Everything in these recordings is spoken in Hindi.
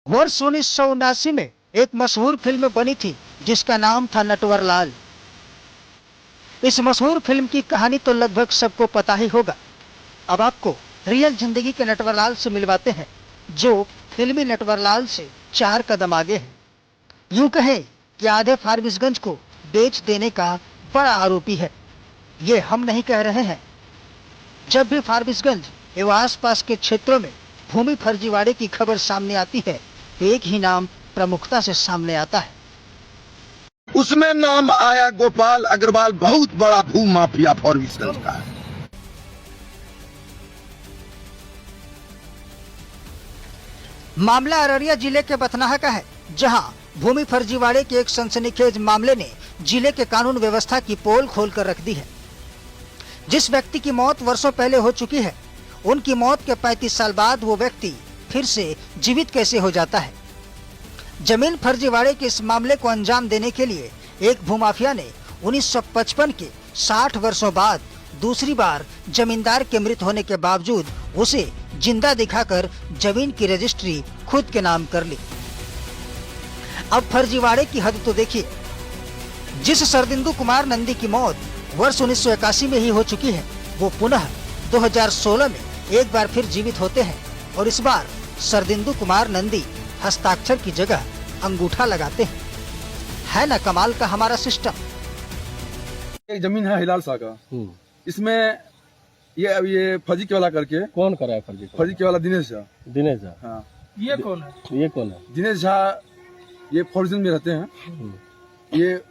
वर्ष 1979 में एक मशहूर फिल्म बनी थी जिसका नाम था नटवरलाल। इस मशहूर फिल्म की कहानी तो लगभग सबको पता ही होगा। अब आपको रियल जिंदगी के नटवरलाल से मिलवाते हैं, जो फिल्मी नटवरलाल से 4 कदम आगे है। यूं कहें कि आधे फारबिसगंज को बेच देने का बड़ा आरोपी है। ये हम नहीं कह रहे हैं। जब भी फारबिसगंज एवं आसपास के क्षेत्रों में भूमि फर्जीवाड़े की खबर सामने आती है, तो एक ही नाम प्रमुखता से सामने आता है। उसमें नाम आया गोपाल अग्रवाल, बहुत बड़ा भू माफिया फारबिसगंज का है। मामला अररिया जिले के बथनाहा का है, जहां भूमि फर्जीवाड़े के एक सनसनीखेज मामले ने जिले के कानून व्यवस्था की पोल खोलकर रख दी है। जिस व्यक्ति की मौत वर्षों पहले हो चुकी है, उनकी मौत के 35 साल बाद वो व्यक्ति फिर से जीवित कैसे हो जाता है। जमीन फर्जीवाड़े के इस मामले को अंजाम देने के लिए एक भूमाफिया ने 1955 के 60 वर्षों बाद दूसरी बार जमींदार के मृत होने के बावजूद उसे जिंदा दिखाकर जमीन की रजिस्ट्री खुद के नाम कर ली। अब फर्जीवाड़े की हद तो देखिए। जिस सरदिंदु कुमार नंदी की मौत वर्ष 1981 में ही हो चुकी है, वो पुनः 2016 में एक बार फिर जीवित होते हैं और इस बार सरदिंदु कुमार नंदी हस्ताक्षर की जगह अंगूठा लगाते हैं। है ना कमाल का हमारा सिस्टम। एक जमीन है हिलाल शाह का, इसमें ये फर्जी केवाला करके। कौन करा है फर्जी केवाला? दिनेश झा। दिनेश झा। हाँ। ये कौन है? दिनेश झा ये फॉर्चून में रहते हैं। ये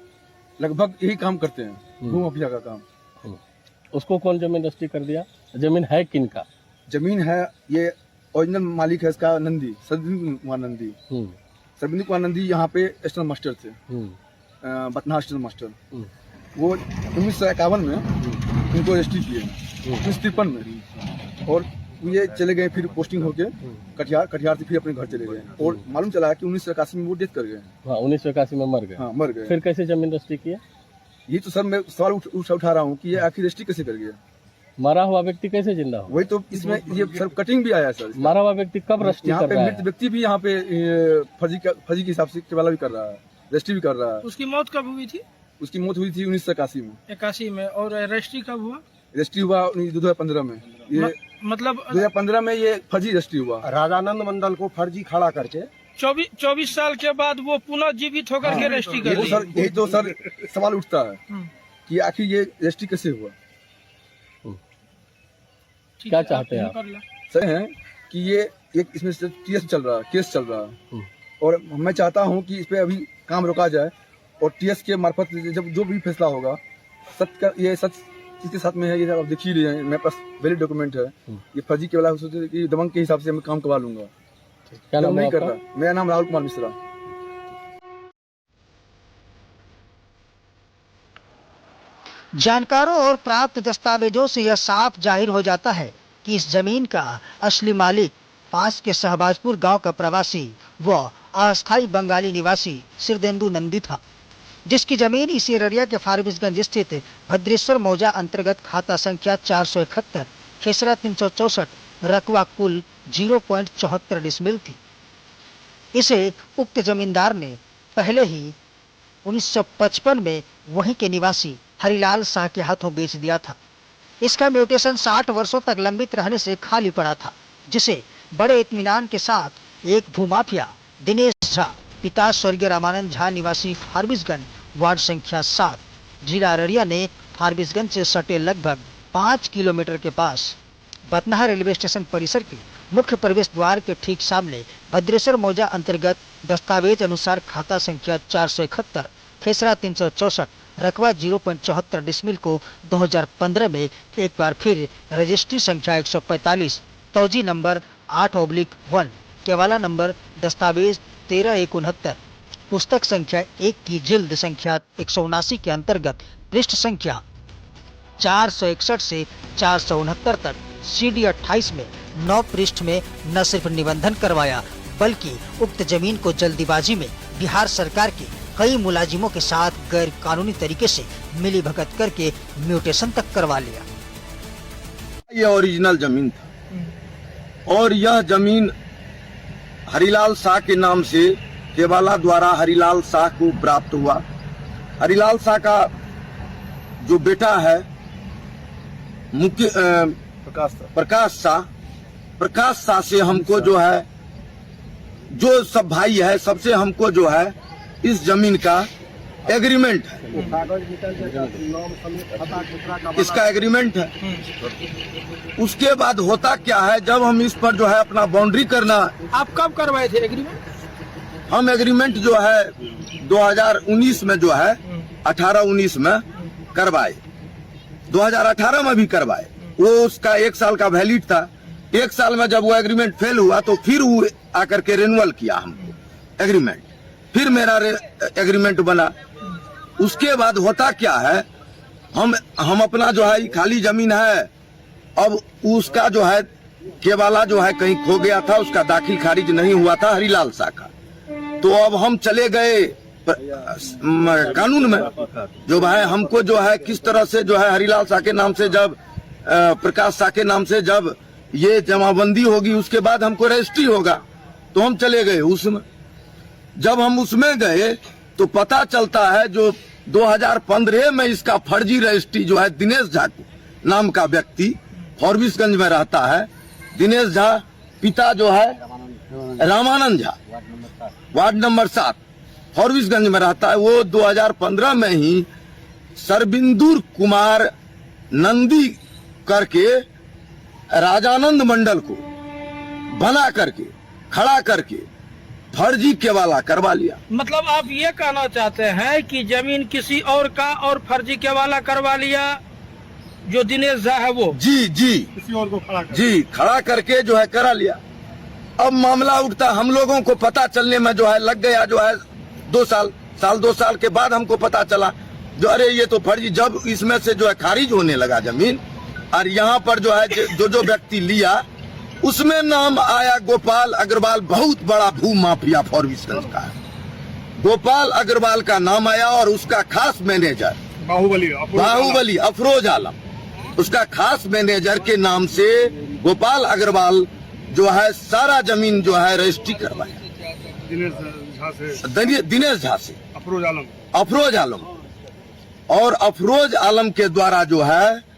लगभग यही काम करते हैं, भू माफिया का काम। उसको कौन जमीन रजिस्ट्री कर दिया? जमीन है किन का? जमीन है, ये ओरिजिनल मालिक है इसका नंदी, सरबिंदु कुमार नंदी। सरबिंदु कुमार नंदी यहाँ पे स्टेशन मास्टर थे, बथनाहा स्टेशन मास्टर। वो 1951 में उनको रजिस्ट्री किए, 1953 में, और ये चले गए फिर पोस्टिंग होके कटिहार से फिर अपने घर चले गए। और मालूम चला कि 1981 में वो डेथ कर गए। हाँ, 1981 में मर गए। हाँ, मर गए। फिर कैसे जमीन रजिस्ट्री किए? ये तो सर मैं सवाल उठा रहा हूँ कि ये आखिर रजिस्ट्री कैसे कर गया? मरा हुआ व्यक्ति कैसे जिंदा हो? वही तो इसमें ये सर कटिंग भी आया सर। मरा हुआ व्यक्ति कब रजिस्ट्री कर रहा है? मृत व्यक्ति भी यहाँ पे फर्जी के हिसाब से केवाला भी कर रहा है, रजिस्ट्री भी कर रहा है। उसकी मौत कब हुई थी? उसकी मौत हुई थी 1981 में। 81 में। और रजिस्ट्री कब हुआ? रजिस्ट्री हुआ 2015 में। ये मतलब 2015 में ये फर्जी रजिस्ट्री हुआ। राजानंद मंडल को फर्जी खड़ा करके 24 साल के बाद वो पुनः जीवित होकर के रजिस्ट्री कर दी। यही तो सर सवाल उठता है कि आखिर ये रजिस्ट्री कैसे हुआ? क्या चाहते हैं आप? सर है कि ये एक इसमें केस चल रहा है, और मैं चाहता हूँ कि इस पे अभी काम रोका जाए और टीएस के मार्फत जब जो भी फैसला होगा, ये सच किसके साथ में है ये आप देख ही लीजिए। मेरे पास वैलिड डॉक्यूमेंट है। ये फर्जी केवाला सोचे कि दबंग के हिसाब से मैं काम करवा लूंगा। क्या नाम नहीं कर रहा। मेरा नाम राहुल कुमार मिश्रा। जानकारों और प्राप्त दस्तावेजों से यह साफ जाहिर हो जाता है कि इस जमीन का असली मालिक पास के शहबाजपुर गांव का प्रवासी व अस्थायी बंगाली निवासी सिरदेंदु नंदी था, जिसकी जमीन इसी अररिया के फारबिसगंज स्थित भद्रेश्वर मौजा अंतर्गत खाता संख्या 471 खेसरा 364 रकवा कुल 0.74 डिसमिल थी। इसे उक्त जमींदार ने पहले ही 1955 में वहीं के निवासी हरिलाल शाह के हाथों बेच दिया था। इसका म्यूटेशन 60 वर्षों तक लंबित रहने से खाली पड़ा था, जिसे बड़े इत्मीनान के साथ एक भूमाफिया दिनेश झा, पिता स्वर्गीय रामानंद झा निवासी फारबिसगंज वार्ड संख्या 7 जिला अररिया ने फारबिसगंज से सटे लगभग 5 किलोमीटर के पास बथनाहा रेलवे स्टेशन परिसर के मुख्य प्रवेश द्वार के ठीक सामने भद्रेश्वर मौजा अंतर्गत दस्तावेज अनुसार खाता संख्या 471 खेसरा 364 रकबा 0.74 डिसमिल को 2015 में एक बार फिर रजिस्ट्री संख्या 145 तौजी नंबर 8/1 केवाला नंबर दस्तावेज 1369 पुस्तक संख्या 1 की जिल्द संख्या 179 के अंतर्गत पृष्ठ संख्या 461 से 469 तक CD 28 में 9 पृष्ठ में न सिर्फ निबंधन करवाया, बल्कि उक्त जमीन को जल्दीबाजी में बिहार सरकार के कई मुलाजिमों के साथ गैर कानूनी तरीके से मिली भगत करके म्यूटेशन तक करवा लिया। ये ओरिजिनल जमीन था और यह जमीन हरिलाल शाह के नाम से केवाला द्वारा हरिलाल शाह को प्राप्त हुआ। हरिलाल शाह का जो बेटा है मुख्य प्रकाश शाह से हमको जो है, जो सब भाई है सबसे हमको जो है इस जमीन का एग्रीमेंट है, इसका एग्रीमेंट है। उसके बाद होता क्या है, जब हम इस पर जो है अपना बाउंड्री करना, आप कब करवाए थे एग्रीमेंट? हम एग्रीमेंट जो है 2019 में जो है 18-19 में करवाए, 2018 में भी करवाए। वो उसका 1 साल का वैलिड था। 1 साल में जब वो एग्रीमेंट फेल हुआ तो फिर वो आकर के रिन्यूअल किया हमको एग्रीमेंट, फिर मेरा एग्रीमेंट बना। उसके बाद होता क्या है, हम अपना जो है खाली जमीन है, अब उसका जो है केवाला जो है कहीं खो गया था, उसका दाखिल खारिज नहीं हुआ था हरिलाल शाह का। तो अब हम चले गए कानून में, जो है हमको जो है किस तरह से जो है हरिलाल शाह के नाम से, जब प्रकाश शाह के नाम से जब ये जमाबंदी होगी उसके बाद हमको रजिस्ट्री होगा। तो हम चले गए उसमें। जब हम उसमें गए तो पता चलता है जो 2015 में इसका फर्जी रजिस्ट्री जो है दिनेश झा नाम का व्यक्ति फॉरबिसगंज में रहता है। दिनेश झा पिता जो है रामानंद झा, वार्ड नंबर 7 फॉरबिसगंज में रहता है। वो 2015 में ही सरबिंदुर कुमार नंदी करके राजानंद मंडल को बना करके खड़ा करके फर्जी केवाला करवा लिया। मतलब आप ये कहना चाहते हैं कि जमीन किसी और का और फर्जी केवाला करवा लिया, जो दिनेश झा है वो? जी किसी और को खड़ा करके जो है करा लिया। अब मामला उठता, हम लोगों को पता चलने में जो है लग गया जो है 2 साल 2 साल के बाद हमको पता चला जो अरे ये तो फर्जी। जब इसमें से जो है खारिज होने लगा जमीन, और यहाँ पर जो है जो व्यक्ति लिया उसमें नाम आया गोपाल अग्रवाल, बहुत बड़ा भू माफिया फॉरबिसगंज का है। गोपाल अग्रवाल का नाम आया और उसका खास मैनेजर बाहुबली अफरोज आलम, उसका खास मैनेजर के नाम से गोपाल अग्रवाल जो है सारा जमीन जो है रजिस्ट्री करवाया दिनेश झा से अफरोज आलम। और अफरोज आलम के द्वारा जो है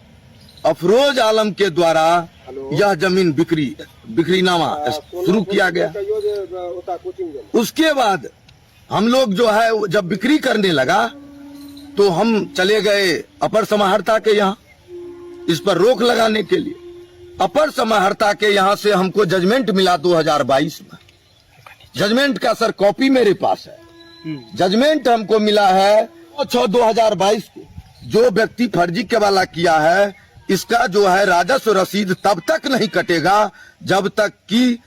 यह जमीन बिक्रीनामा शुरू किया गया। उसके बाद हम लोग जो है जब बिक्री करने लगा तो हम चले गए अपर समाहर्ता के यहाँ इस पर रोक लगाने के लिए। अपर समाहर्ता के यहाँ से हमको जजमेंट मिला 2022 में। जजमेंट का सर कॉपी मेरे पास है। जजमेंट हमको मिला है 6/2022 को। जो व्यक्ति फर्जी केवाला किया है इसका जो है राजस्व रसीद तब तक नहीं कटेगा जब तक कि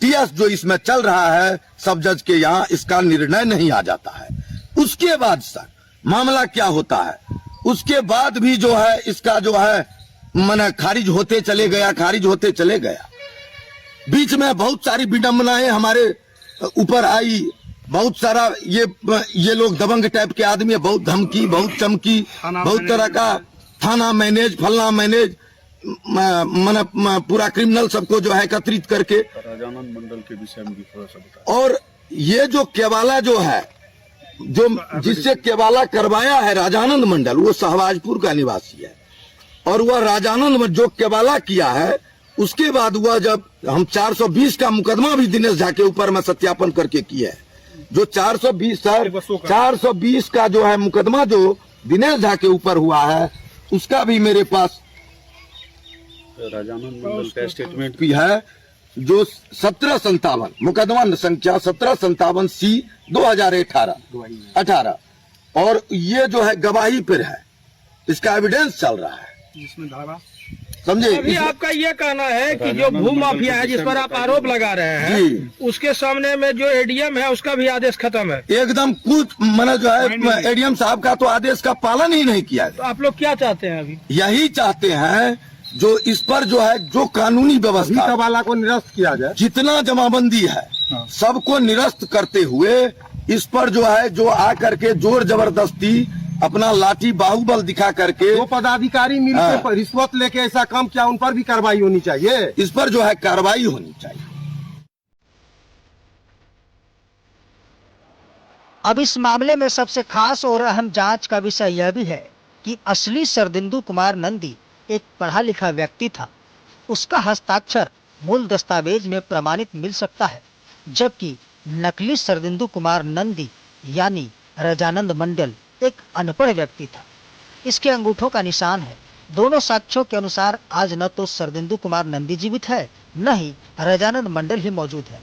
टीएस जो इसमें चल रहा है सब जज के यहाँ इसका निर्णय नहीं आ जाता है। उसके बाद सर मामला क्या होता है, उसके बाद भी जो है इसका जो है माने खारिज होते चले गया। बीच में बहुत सारी विडंबनाएं हमारे ऊपर आई, बहुत सारा ये लोग दबंग टाइप के आदमी है, बहुत धमकी, बहुत चमकी, बहुत तरह का थाना मैनेज फलना मैनेज पूरा क्रिमिनल सबको जो है एकत्रित करके। राजानंद मंडल के विषय में भी थोड़ा सा बताएं। और ये जो केवाला जो है जो जिससे केवाला करवाया है राजानंद मंडल, वो शहबाजपुर का निवासी है। और वह राजानंद जो केवाला किया है उसके बाद वह जब हम 420 का मुकदमा भी दिनेश झा के ऊपर में सत्यापन करके किया है। जो 420 का जो है मुकदमा जो दिनेश झा के ऊपर हुआ है उसका भी मेरे पास राजानंद मंडल का स्टेटमेंट भी है, जो 1757 मुकदमा संख्या 1757 C 2018 और ये जो है गवाही पर है, इसका एविडेंस चल रहा है जिसमें धारा समझे। अभी आपका ये कहना है कि जो भू माफिया है जिस पर आप आरोप लगा रहे हैं उसके सामने में जो एडीएम है उसका भी आदेश खत्म है एकदम। कुछ मैंने जो है एडीएम साहब का तो आदेश का पालन ही नहीं किया है। तो आप लोग क्या चाहते हैं अभी? यही चाहते हैं जो इस पर जो है जो कानूनी व्यवस्था केवाला को निरस्त किया जाए, जितना जमाबंदी है सबको निरस्त करते हुए इस पर जो है जो आकर के जोर जबरदस्ती अपना लाठी बाहुबल दिखा करके जो पदाधिकारी मिलकर रिश्वत लेके ऐसा काम किया उन पर भी कार्रवाई होनी चाहिए। इस पर जो है कार्रवाई होनी चाहिए। अब इस मामले में सबसे खास और अहम जांच का विषय यह भी है कि असली सरदिंदु कुमार नंदी एक पढ़ा लिखा व्यक्ति था। उसका हस्ताक्षर मूल दस्तावेज में प्रमाणित मिल सकता है, जबकि नकली सरदिंदु कुमार नंदी यानी रजानंद मंडल एक अनपढ़ व्यक्ति था। इसके अंगूठों का निशान है। दोनों साक्ष्यों के अनुसार आज न तो सरदिंदु कुमार नंदी जीवित है, न ही रजानंद मंडल ही मौजूद है,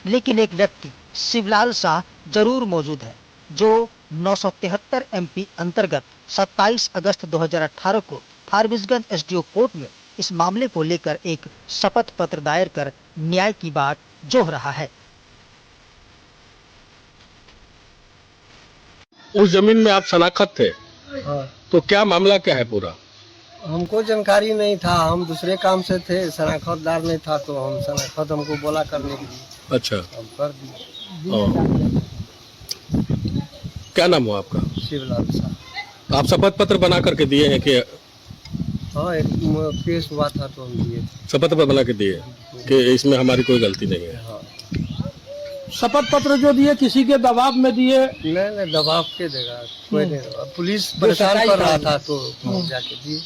लेकिन एक व्यक्ति शिवलाल शाह जरूर मौजूद है, जो 973 MP अंतर्गत 27 अगस्त 2018 को फारबिसगंज SDO कोर्ट में इस मामले को लेकर एक शपथ पत्र दायर कर न्याय की बात जोह रहा है। उस जमीन में आप शनाख्त थे, हाँ। तो क्या मामला क्या है पूरा? हमको जानकारी नहीं था, हम दूसरे काम से थे, शनाख्तदार नहीं था, तो हम शनाख्त हमको बोला करने के लिए, अच्छा, हम कर दिए। ओ। क्या नाम हुआ आपका? शिवलाल शाह। आप शपथ पत्र बना करके दिए हैं कि हाँ, एक केस हुआ था तो हम दिए थे। शपथ पत्र बना के दिए कि इसमें हमारी कोई गलती नहीं है? हाँ। शपथ पत्र जो दिए किसी के दबाव में दिए? नहीं, दबाव के देगा, कोई नहीं दबाव। पुलिस परेशान कर रहा था तो हम जाके दिए।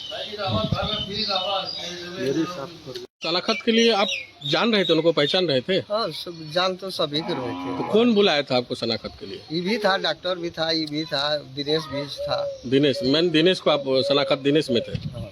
शनाख्त के लिए आप जान रहे थे, उनको पहचान रहे थे? हाँ, सब जान तो सभी के रहे थे। तो कौन बुलाया था आपको शनाख्त के लिए? ये भी था, डॉक्टर भी था, ये भी था, दिनेश भी था। दिनेश, मैं दिनेश को आप शनाख्त दिनेश में थे? हाँ।